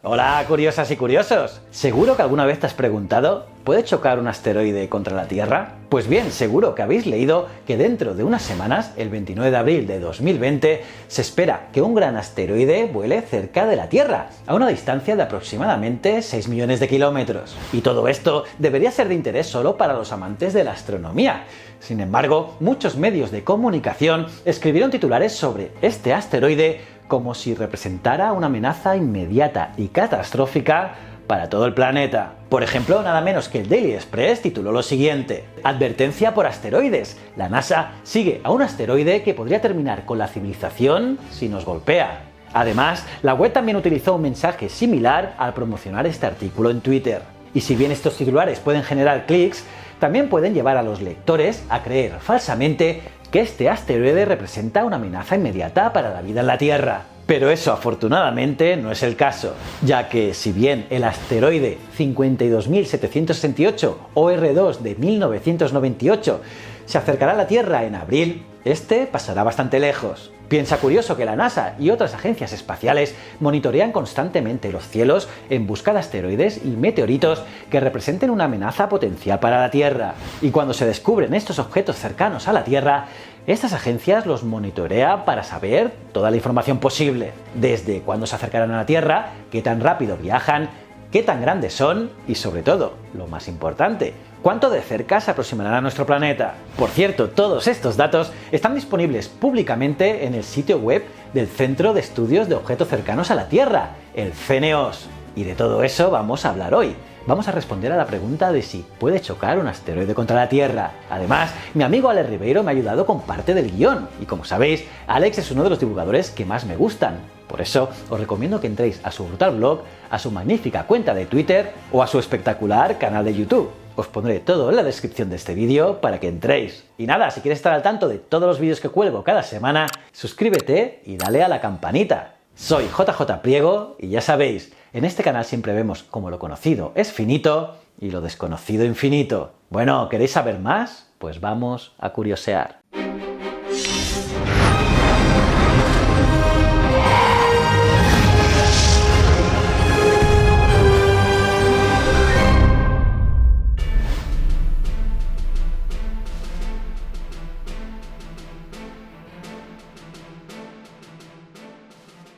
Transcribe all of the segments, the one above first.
Hola, curiosas y curiosos. ¿Seguro que alguna vez te has preguntado, ¿puede chocar un asteroide contra la Tierra? Pues bien, seguro que habéis leído que dentro de unas semanas, el 29 de abril de 2020, se espera que un gran asteroide vuele cerca de la Tierra, a una distancia de aproximadamente 6 millones de kilómetros. Y todo esto debería ser de interés solo para los amantes de la astronomía. Sin embargo, muchos medios de comunicación escribieron titulares sobre este asteroide como si representara una amenaza inmediata y catastrófica para todo el planeta. Por ejemplo, nada menos que el Daily Express tituló lo siguiente: advertencia por asteroides. La NASA sigue a un asteroide que podría terminar con la civilización si nos golpea. Además, la web también utilizó un mensaje similar al promocionar este artículo en Twitter. Y si bien estos titulares pueden generar clics, también pueden llevar a los lectores a creer falsamente que este asteroide representa una amenaza inmediata para la vida en la Tierra. Pero eso afortunadamente no es el caso, ya que si bien el asteroide 52.768 OR2 de 1998 se acercará a la Tierra en abril, este pasará bastante lejos. Piensa curioso que la NASA y otras agencias espaciales monitorean constantemente los cielos en busca de asteroides y meteoritos que representen una amenaza potencial para la Tierra. Y cuando se descubren estos objetos cercanos a la Tierra, estas agencias los monitorean para saber toda la información posible, desde cuándo se acercarán a la Tierra, qué tan rápido viajan, qué tan grandes son y, sobre todo, lo más importante, cuánto de cerca se aproximarán a nuestro planeta. Por cierto, todos estos datos están disponibles públicamente en el sitio web del Centro de Estudios de Objetos Cercanos a la Tierra, el CNEOS. Y de todo eso vamos a hablar hoy. Vamos a responder a la pregunta de si puede chocar un asteroide contra la Tierra. Además, mi amigo Alex Ribeiro me ha ayudado con parte del guión. Y como sabéis, Alex es uno de los divulgadores que más me gustan. Por eso, os recomiendo que entréis a su brutal blog, a su magnífica cuenta de Twitter o a su espectacular canal de YouTube. Os pondré todo en la descripción de este vídeo para que entréis. Y nada, si quieres estar al tanto de todos los vídeos que cuelgo cada semana, suscríbete y dale a la campanita. Soy JJ Priego y ya sabéis, en este canal siempre vemos cómo lo conocido es finito y lo desconocido infinito. Bueno, ¿queréis saber más? Pues vamos a curiosear.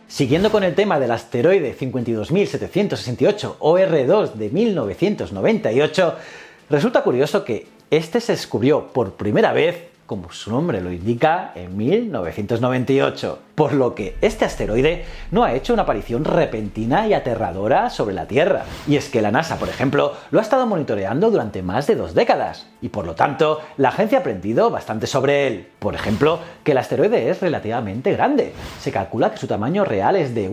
Siguiendo con el tema del asteroide 52.768 OR2 de 1998, resulta curioso que este se descubrió por primera vez, como su nombre lo indica, en 1998, por lo que este asteroide no ha hecho una aparición repentina y aterradora sobre la Tierra. Y es que la NASA, por ejemplo, lo ha estado monitoreando durante más de 2 décadas, y por lo tanto, la agencia ha aprendido bastante sobre él. Por ejemplo, que el asteroide es relativamente grande. Se calcula que su tamaño real es de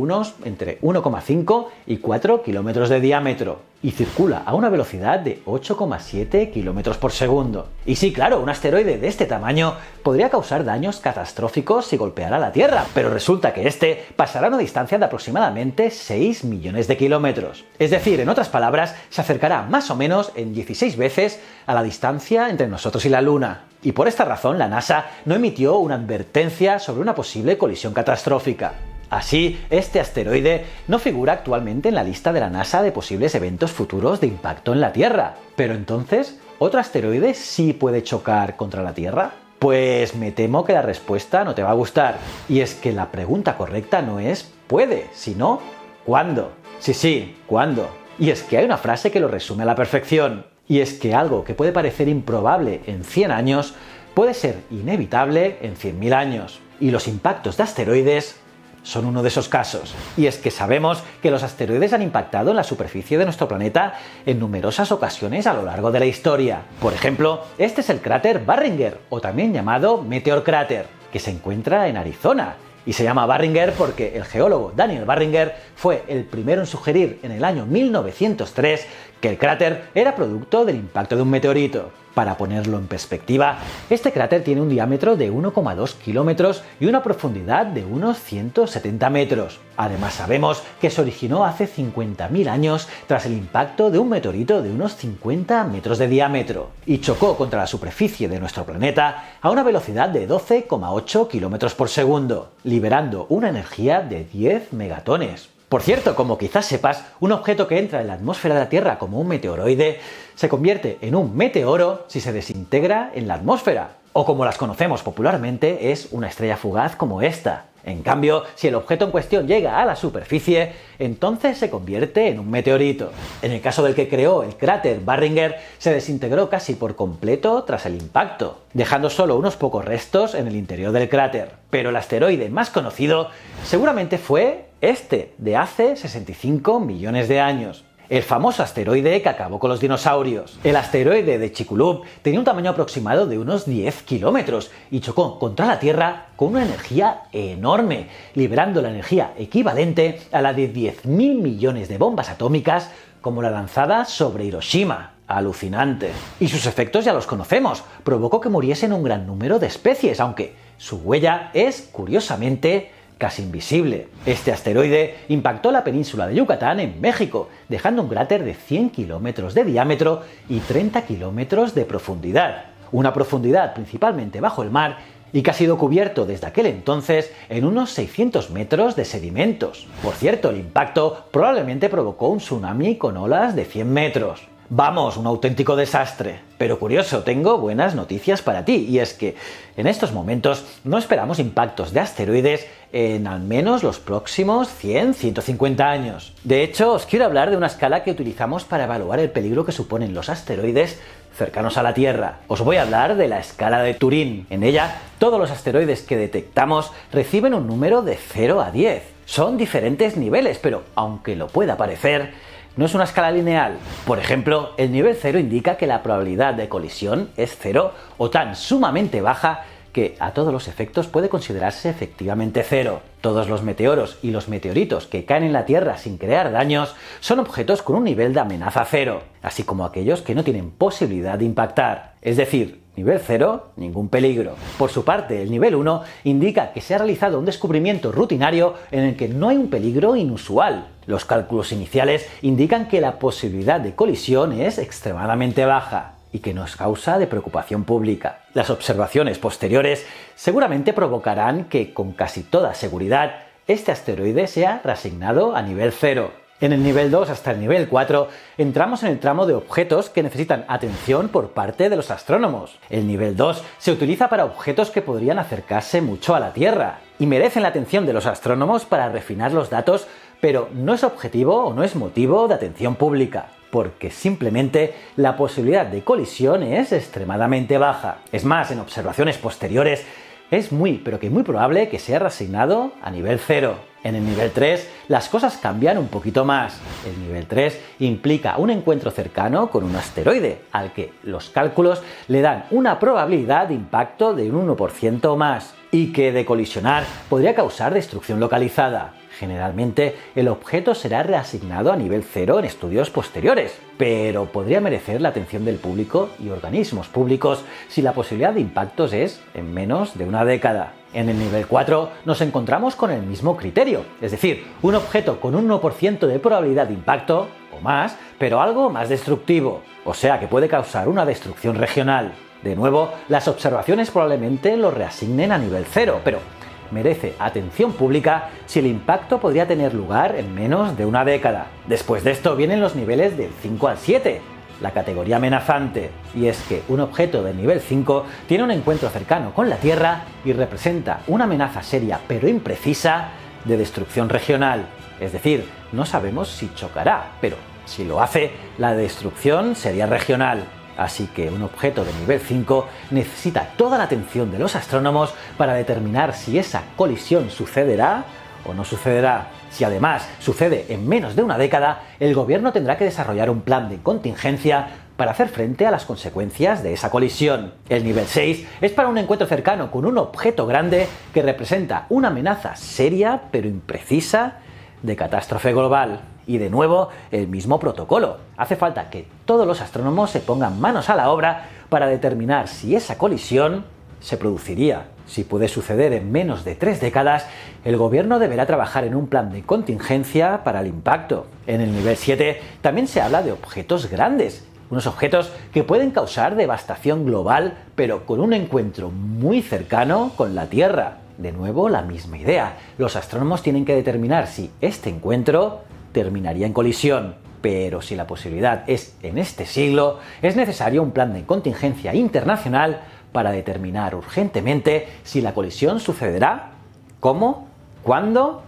entre 1,5 y 4 kilómetros de diámetro, y circula a una velocidad de 8,7 kilómetros por segundo. Y sí, claro, un asteroide de este tamaño podría causar daños catastróficos si golpeara la Tierra, pero resulta que este pasará a una distancia de aproximadamente 6 millones de kilómetros. Es decir, en otras palabras, se acercará más o menos en 16 veces a la distancia entre nosotros y la Luna. Y por esta razón la NASA no emitió una advertencia sobre una posible colisión catastrófica. Así, este asteroide no figura actualmente en la lista de la NASA de posibles eventos futuros de impacto en la Tierra. Pero entonces, ¿otro asteroide sí puede chocar contra la Tierra? Pues me temo que la respuesta no te va a gustar. Y es que la pregunta correcta no es ¿puede?, sino ¿cuándo? Sí, ¿cuándo? Y es que hay una frase que lo resume a la perfección. Y es que algo que puede parecer improbable en 100 años puede ser inevitable en 100.000 años. Y los impactos de asteroides son uno de esos casos. Y es que sabemos que los asteroides han impactado en la superficie de nuestro planeta en numerosas ocasiones a lo largo de la historia. Por ejemplo, este es el cráter Barringer, o también llamado Meteor Crater, que se encuentra en Arizona. Y se llama Barringer porque el geólogo Daniel Barringer fue el primero en sugerir en el año 1903 que el cráter era producto del impacto de un meteorito. Para ponerlo en perspectiva, este cráter tiene un diámetro de 1,2 kilómetros y una profundidad de unos 170 metros. Además sabemos que se originó hace 50.000 años tras el impacto de un meteorito de unos 50 metros de diámetro y chocó contra la superficie de nuestro planeta a una velocidad de 12,8 kilómetros por segundo, liberando una energía de 10 megatones. Por cierto, como quizás sepas, un objeto que entra en la atmósfera de la Tierra como un meteoroide se convierte en un meteoro si se desintegra en la atmósfera, o como las conocemos popularmente, es una estrella fugaz como esta. En cambio, si el objeto en cuestión llega a la superficie, entonces se convierte en un meteorito. En el caso del que creó el cráter Barringer, se desintegró casi por completo tras el impacto, dejando solo unos pocos restos en el interior del cráter. Pero el asteroide más conocido seguramente fue este, de hace 65 millones de años. El famoso asteroide que acabó con los dinosaurios. El asteroide de Chicxulub tenía un tamaño aproximado de unos 10 kilómetros y chocó contra la Tierra con una energía enorme, liberando la energía equivalente a la de 10.000 millones de bombas atómicas como la lanzada sobre Hiroshima. Alucinante. Y sus efectos ya los conocemos. Provocó que muriesen un gran número de especies, aunque su huella es, curiosamente, casi invisible. Este asteroide impactó la península de Yucatán en México, dejando un cráter de 100 kilómetros de diámetro y 30 kilómetros de profundidad. Una profundidad principalmente bajo el mar y que ha sido cubierto desde aquel entonces en unos 600 metros de sedimentos. Por cierto, el impacto probablemente provocó un tsunami con olas de 100 metros. Vamos, un auténtico desastre. Pero curioso, tengo buenas noticias para ti, y es que en estos momentos no esperamos impactos de asteroides en al menos los próximos 100-150 años. De hecho, os quiero hablar de una escala que utilizamos para evaluar el peligro que suponen los asteroides cercanos a la Tierra. Os voy a hablar de la escala de Turing. En ella, todos los asteroides que detectamos reciben un número de 0 a 10. Son diferentes niveles, pero aunque lo pueda parecer, no es una escala lineal. Por ejemplo, el nivel 0 indica que la probabilidad de colisión es 0 o tan sumamente baja que a todos los efectos puede considerarse efectivamente 0. Todos los meteoros y los meteoritos que caen en la Tierra sin crear daños son objetos con un nivel de amenaza 0, así como aquellos que no tienen posibilidad de impactar. Es decir, nivel 0, ningún peligro. Por su parte, el nivel 1 indica que se ha realizado un descubrimiento rutinario en el que no hay un peligro inusual. Los cálculos iniciales indican que la posibilidad de colisión es extremadamente baja y que no es causa de preocupación pública. Las observaciones posteriores seguramente provocarán que, con casi toda seguridad, este asteroide sea reasignado a nivel 0. En el nivel 2 hasta el nivel 4 entramos en el tramo de objetos que necesitan atención por parte de los astrónomos. El nivel 2 se utiliza para objetos que podrían acercarse mucho a la Tierra y merecen la atención de los astrónomos para refinar los datos, pero no es objetivo o no es motivo de atención pública, porque simplemente la posibilidad de colisión es extremadamente baja. Es más, en observaciones posteriores es muy probable que sea reasignado a nivel 0. En el nivel 3 las cosas cambian un poquito más. El nivel 3 implica un encuentro cercano con un asteroide, al que los cálculos le dan una probabilidad de impacto de un 1% o más, y que de colisionar podría causar destrucción localizada. Generalmente, el objeto será reasignado a nivel 0 en estudios posteriores, pero podría merecer la atención del público y organismos públicos si la posibilidad de impactos es en menos de una década. En el nivel 4 nos encontramos con el mismo criterio, es decir, un objeto con un 1% de probabilidad de impacto o más, pero algo más destructivo, o sea que puede causar una destrucción regional. De nuevo, las observaciones probablemente lo reasignen a nivel 0, pero merece atención pública si el impacto podría tener lugar en menos de una década. Después de esto vienen los niveles del 5 al 7, la categoría amenazante, y es que un objeto de nivel 5 tiene un encuentro cercano con la Tierra y representa una amenaza seria pero imprecisa de destrucción regional. Es decir, no sabemos si chocará, pero si lo hace, la destrucción sería regional. Así que un objeto de nivel 5 necesita toda la atención de los astrónomos para determinar si esa colisión sucederá o no sucederá. Si además sucede en menos de una década, el gobierno tendrá que desarrollar un plan de contingencia para hacer frente a las consecuencias de esa colisión. El nivel 6 es para un encuentro cercano con un objeto grande que representa una amenaza seria pero imprecisa de catástrofe global. Y de nuevo, el mismo protocolo. Hace falta que todos los astrónomos se pongan manos a la obra para determinar si esa colisión se produciría. Si puede suceder en menos de 3 décadas, el gobierno deberá trabajar en un plan de contingencia para el impacto. En el nivel 7 también se habla de objetos grandes, unos objetos que pueden causar devastación global, pero con un encuentro muy cercano con la Tierra. de nuevo la misma idea. Los astrónomos tienen que determinar si este encuentro terminaría en colisión. Pero si la posibilidad es en este siglo, es necesario un plan de contingencia internacional para determinar urgentemente si la colisión sucederá, cómo, cuándo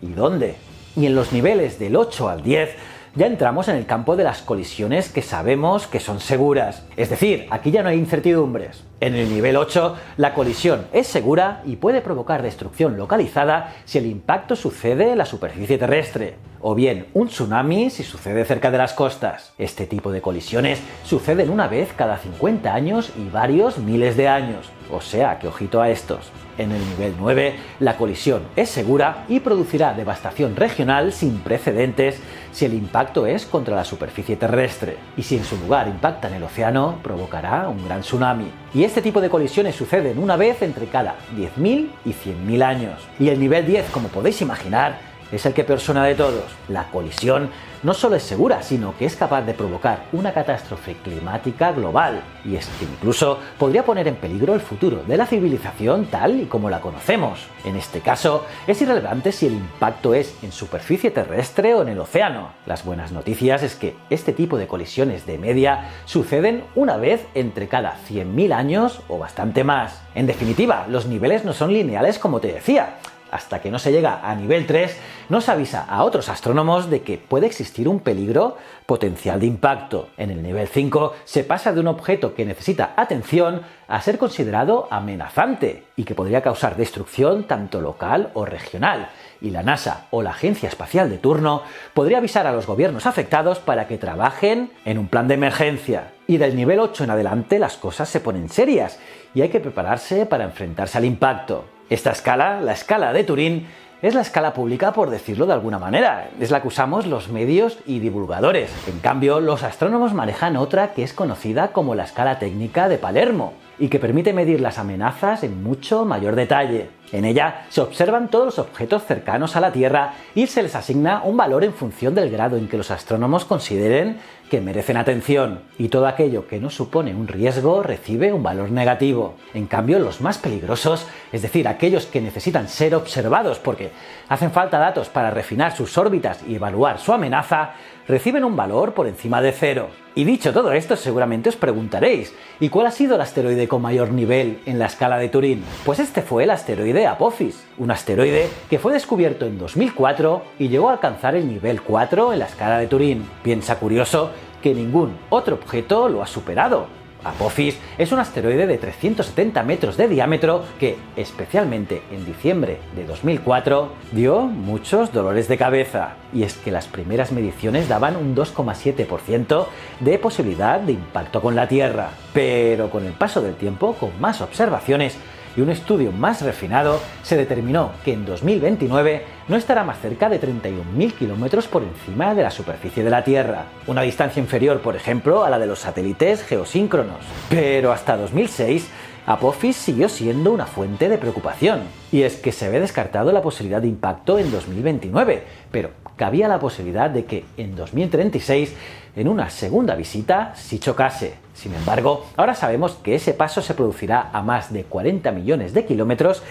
y dónde. Y en los niveles del 8 al 10 ya entramos en el campo de las colisiones que sabemos que son seguras. Es decir, aquí ya no hay incertidumbres. En el nivel 8, la colisión es segura y puede provocar destrucción localizada si el impacto sucede en la superficie terrestre, o bien un tsunami si sucede cerca de las costas. Este tipo de colisiones suceden una vez cada 50 años y varios miles de años, o sea que ojito a estos. En el nivel 9, la colisión es segura y producirá devastación regional sin precedentes si el impacto es contra la superficie terrestre, y si en su lugar impacta en el océano, provocará un gran tsunami. Y este tipo de colisiones suceden una vez entre cada 10.000 y 100.000 años. Y el nivel 10, como podéis imaginar, es el que peor suena de todos. La colisión no solo es segura, sino que es capaz de provocar una catástrofe climática global. Y es que incluso podría poner en peligro el futuro de la civilización tal y como la conocemos. En este caso, es irrelevante si el impacto es en superficie terrestre o en el océano. Las buenas noticias es que este tipo de colisiones de media suceden una vez entre cada 100.000 años o bastante más. En definitiva, los niveles no son lineales como te decía. Hasta que no se llega a nivel 3, no se avisa a otros astrónomos de que puede existir un peligro potencial de impacto. En el nivel 5 se pasa de un objeto que necesita atención a ser considerado amenazante y que podría causar destrucción tanto local o regional. Y la NASA o la Agencia Espacial de turno podría avisar a los gobiernos afectados para que trabajen en un plan de emergencia. Y del nivel 8 en adelante las cosas se ponen serias y hay que prepararse para enfrentarse al impacto. Esta escala, la escala de Turín, es la escala pública, por decirlo de alguna manera. Es la que usamos los medios y divulgadores. En cambio, los astrónomos manejan otra que es conocida como la escala técnica de Palermo y que permite medir las amenazas en mucho mayor detalle. En ella se observan todos los objetos cercanos a la Tierra y se les asigna un valor en función del grado en que los astrónomos consideren que merecen atención, y todo aquello que no supone un riesgo recibe un valor negativo. En cambio, los más peligrosos, es decir, aquellos que necesitan ser observados porque hacen falta datos para refinar sus órbitas y evaluar su amenaza, reciben un valor por encima de 0. Y dicho todo esto, seguramente os preguntaréis, ¿y cuál ha sido el asteroide con mayor nivel en la escala de Turín? Pues este fue el asteroide Apophis, un asteroide que fue descubierto en 2004 y llegó a alcanzar el nivel 4 en la escala de Turín. Piensa curioso que ningún otro objeto lo ha superado. Apophis es un asteroide de 370 metros de diámetro que, especialmente en diciembre de 2004, dio muchos dolores de cabeza. Y es que las primeras mediciones daban un 2,7% de posibilidad de impacto con la Tierra. Pero con el paso del tiempo, con más observaciones y un estudio más refinado, se determinó que en 2029 no estará más cerca de 31.000 kilómetros por encima de la superficie de la Tierra, una distancia inferior, por ejemplo, a la de los satélites geosíncronos. Pero hasta 2006, Apophis siguió siendo una fuente de preocupación. Y es que se había descartado la posibilidad de impacto en 2029, pero cabía la posibilidad de que en 2036, en una segunda visita, sí chocase. Sin embargo, ahora sabemos que ese paso se producirá a más de 40 millones de kilómetros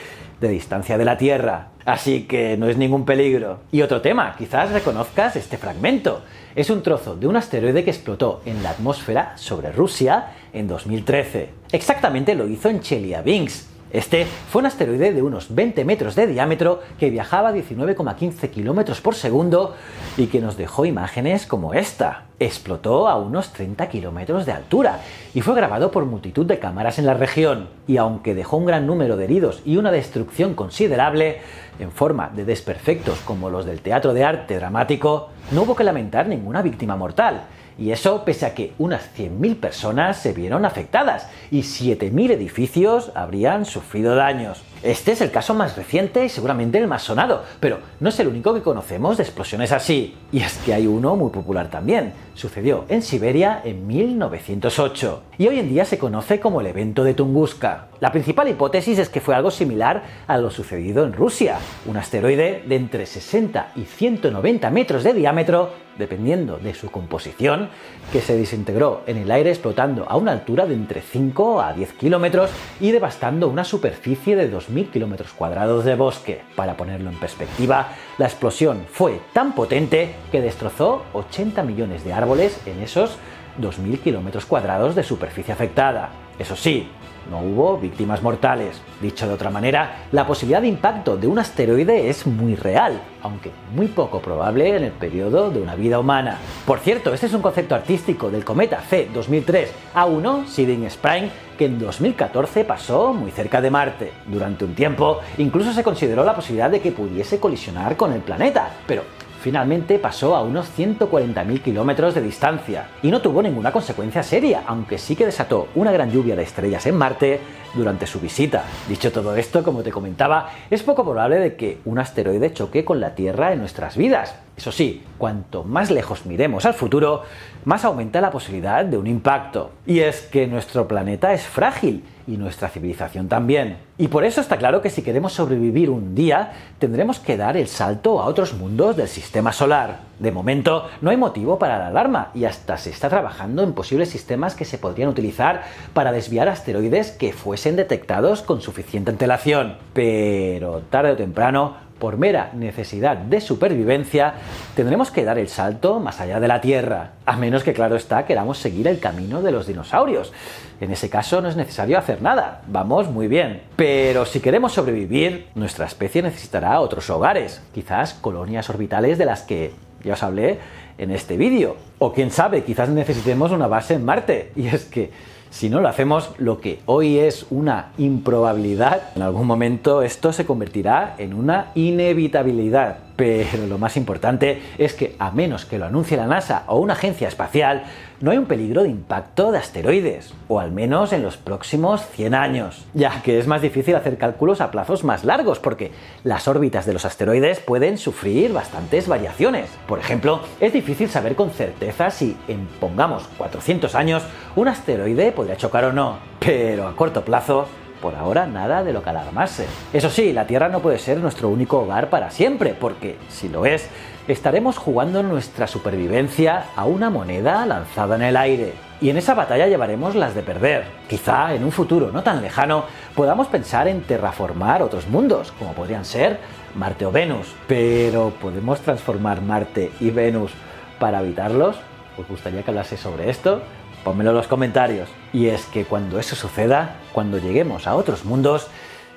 de distancia de la Tierra. Así que no es ningún peligro. Y otro tema, quizás reconozcas este fragmento. Es un trozo de un asteroide que explotó en la atmósfera sobre Rusia en 2013. Exactamente lo hizo en Chelyabinsk. Este fue un asteroide de unos 20 metros de diámetro que viajaba a 19,15 kilómetros por segundo y que nos dejó imágenes como esta. Explotó a unos 30 kilómetros de altura y fue grabado por multitud de cámaras en la región. Y aunque dejó un gran número de heridos y una destrucción considerable, en forma de desperfectos como los del teatro de arte dramático, no hubo que lamentar ninguna víctima mortal. Y eso pese a que unas 100.000 personas se vieron afectadas y 7.000 edificios habrían sufrido daños. Este es el caso más reciente y seguramente el más sonado, pero no es el único que conocemos de explosiones así. Y es que hay uno muy popular también. Sucedió en Siberia en 1908 y hoy en día se conoce como el evento de Tunguska. La principal hipótesis es que fue algo similar a lo sucedido en Rusia. Un asteroide de entre 60 y 190 metros de diámetro dependiendo de su composición, que se desintegró en el aire explotando a una altura de entre 5 a 10 kilómetros y devastando una superficie de 2.000 kilómetros cuadrados de bosque. Para ponerlo en perspectiva, la explosión fue tan potente que destrozó 80 millones de árboles en esos 2.000 kilómetros cuadrados de superficie afectada. Eso sí, no hubo víctimas mortales. Dicho de otra manera, la posibilidad de impacto de un asteroide es muy real, aunque muy poco probable en el periodo de una vida humana. Por cierto, este es un concepto artístico del cometa C 2003-A1 Siding-Spring, que en 2014 pasó muy cerca de Marte. Durante un tiempo, incluso se consideró la posibilidad de que pudiese colisionar con el planeta, pero finalmente pasó a unos 140.000 kilómetros de distancia y no tuvo ninguna consecuencia seria, aunque sí que desató una gran lluvia de estrellas en Marte durante su visita. Dicho todo esto, como te comentaba, es poco probable de que un asteroide choque con la Tierra en nuestras vidas. Eso sí, cuanto más lejos miremos al futuro, más aumenta la posibilidad de un impacto. Y es que nuestro planeta es frágil y nuestra civilización también. Y por eso está claro que si queremos sobrevivir un día, tendremos que dar el salto a otros mundos del sistema solar. De momento, no hay motivo para la alarma y hasta se está trabajando en posibles sistemas que se podrían utilizar para desviar asteroides que fuesen detectados con suficiente antelación. Pero tarde o temprano, por mera necesidad de supervivencia, tendremos que dar el salto más allá de la Tierra, a menos que, claro está, queramos seguir el camino de los dinosaurios. En ese caso no es necesario hacer nada, vamos muy bien. Pero si queremos sobrevivir, nuestra especie necesitará otros hogares, quizás colonias orbitales de las que ya os hablé en este vídeo. O quién sabe, quizás necesitemos una base en Marte. Y es que si no lo hacemos, lo que hoy es una improbabilidad, en algún momento esto se convertirá en una inevitabilidad. Pero lo más importante es que, a menos que lo anuncie la NASA o una agencia espacial, no hay un peligro de impacto de asteroides, o al menos en los próximos 100 años, ya que es más difícil hacer cálculos a plazos más largos, porque las órbitas de los asteroides pueden sufrir bastantes variaciones. Por ejemplo, es difícil saber con certeza si en, pongamos, 400 años, un asteroide podría chocar o no, pero a corto plazo, por ahora nada de lo que alarmarse. Eso sí, la Tierra no puede ser nuestro único hogar para siempre, porque si lo es, estaremos jugando nuestra supervivencia a una moneda lanzada en el aire. Y en esa batalla llevaremos las de perder. Quizá en un futuro no tan lejano podamos pensar en terraformar otros mundos, como podrían ser Marte o Venus. Pero ¿podemos transformar Marte y Venus para habitarlos? ¿Os gustaría que hablase sobre esto? Pónmelo en los comentarios. Y es que cuando eso suceda, cuando lleguemos a otros mundos,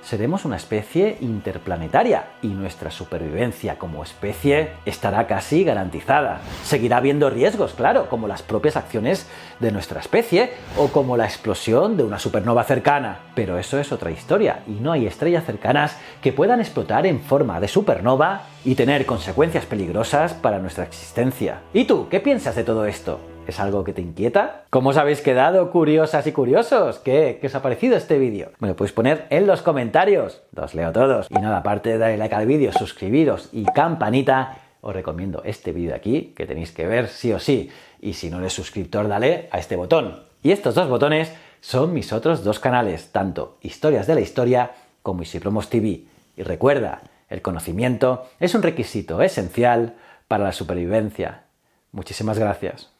seremos una especie interplanetaria y nuestra supervivencia como especie estará casi garantizada. Seguirá habiendo riesgos, claro, como las propias acciones de nuestra especie o como la explosión de una supernova cercana. Pero eso es otra historia y no hay estrellas cercanas que puedan explotar en forma de supernova y tener consecuencias peligrosas para nuestra existencia. ¿Y tú, qué piensas de todo esto? ¿Es algo que te inquieta? ¿Cómo os habéis quedado, curiosas y curiosos? ¿Qué os ha parecido este vídeo? Me lo podéis poner en los comentarios. Los leo todos. Y nada, aparte de darle like al vídeo, suscribiros y campanita, os recomiendo este vídeo de aquí, que tenéis que ver sí o sí. Y si no eres suscriptor, dale a este botón. Y estos dos botones son mis otros dos canales, tanto Historias de la Historia como Isipromos TV. Y recuerda, el conocimiento es un requisito esencial para la supervivencia. Muchísimas gracias.